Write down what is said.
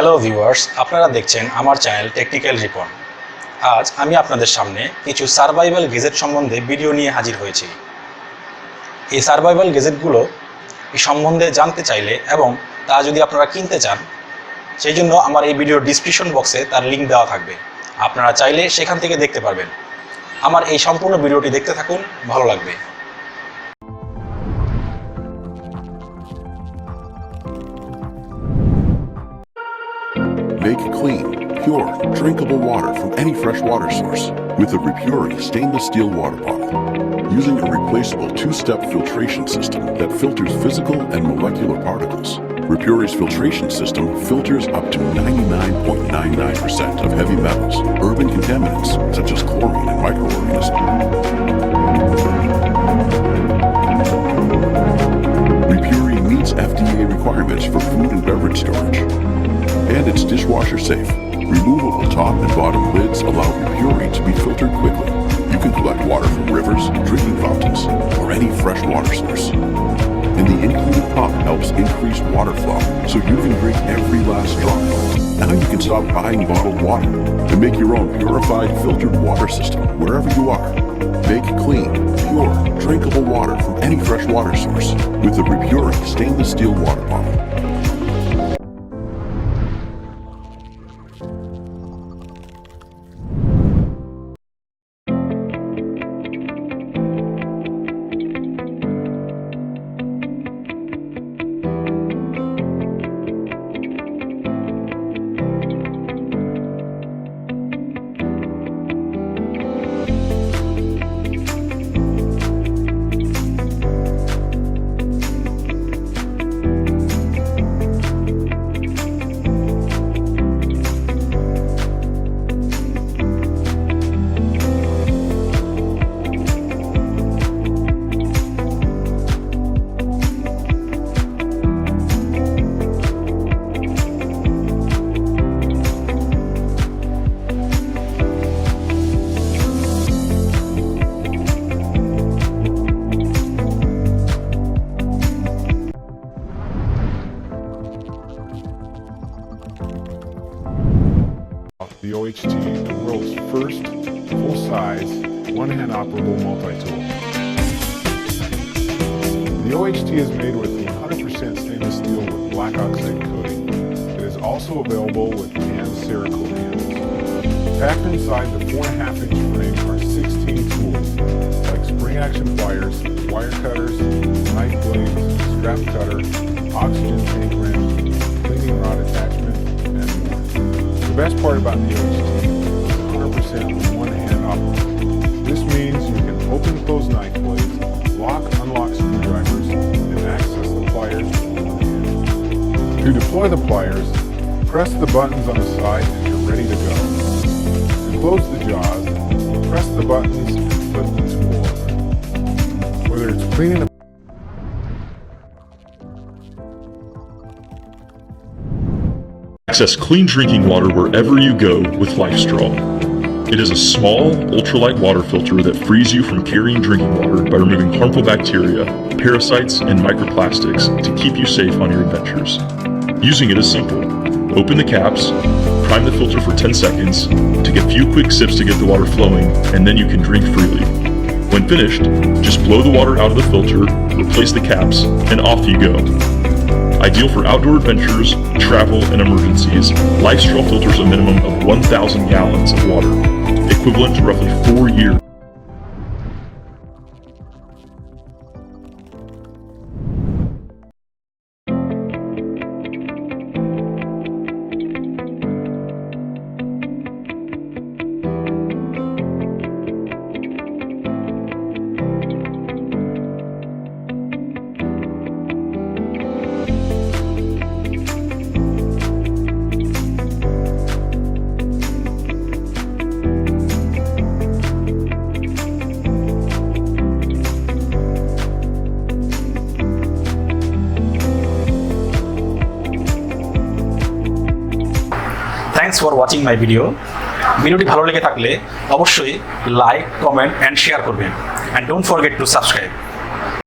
Hello viewers, আপনারা দেখছেন আমার চ্যানেল টেকনিক্যাল রিপন। আজ আমি আপনাদের সামনে কিছু সার্ভাইভাল গেজেট সম্বন্ধে ভিডিও নিয়ে হাজির হয়েছি। এই সার্ভাইভাল গেজেটগুলো সম্বন্ধে জানতে চাইলে এবং তা যদি আপনারা কিনতে চান, সেই জন্য আমার এই ভিডিওর ডিসক্রিপশন বক্সে তার লিঙ্ক দেওয়া থাকবে। আপনারা চাইলে সেখান থেকে দেখতে পারবেন। আমার এই সম্পূর্ণ ভিডিওটি দেখতে থাকুন, ভালো লাগবে। Make clean, pure, drinkable water from any fresh water source with a RIPURI stainless steel water bottle. Using a replaceable two-step filtration system that filters physical and molecular particles, RIPURI's filtration system filters up to 99.99% of heavy metals, urban contaminants such as chlorine and microorganisms. RIPURI meets FDA requirements for food and beverage storage. And it's dishwasher safe. Removable top and bottom lids allow RIPURI to be filtered quickly. You can collect water from rivers, drinking fountains, or any fresh water source. And the included pump helps increase water flow, so you can drink every last drop. Now you can stop buying bottled water and make your own purified, filtered water system wherever you are. Make clean, pure, drinkable water from any fresh water source with the RIPURI stainless steel water bottle. The OHT, the world's first full-size, one-hand operable multi-tool. The OHT is made with 100% stainless steel with black oxide coating. It is also available with canned Cerakote handles. Packed inside the 4.5-inch frame are 16 tools, like spring-action pliers, wire cutters, knife blades, strap cutter, oxygen tank wrench, cleaning rod attachment, and more. The best part about the OHT is 100% one-hand operable. This means you can open and close knife blades, lock, unlock screwdrivers, and access the pliers with one hand. To deploy the pliers, press the buttons on the side and you're ready to go. To close the jaws, press the buttons and flip the tool over. Whether it's cleaning a Access clean drinking water wherever you go with LifeStraw. It is a small, ultralight water filter that frees you from carrying drinking water by removing harmful bacteria, parasites, and microplastics to keep you safe on your adventures. Using it is simple. Open the caps, prime the filter for 10 seconds, take a few quick sips to get the water flowing, and then you can drink freely. When finished, just blow the water out of the filter, replace the caps, and off you go. Ideal for outdoor adventures, travel, and emergencies, LifeStraw filters a minimum of 1,000 gallons of water, equivalent to roughly 4 years. Thanks for watching my video. ভিডিওটি ভালো লেগে থাকলে অবশ্যই like, comment and share করবেন। And don't forget to subscribe.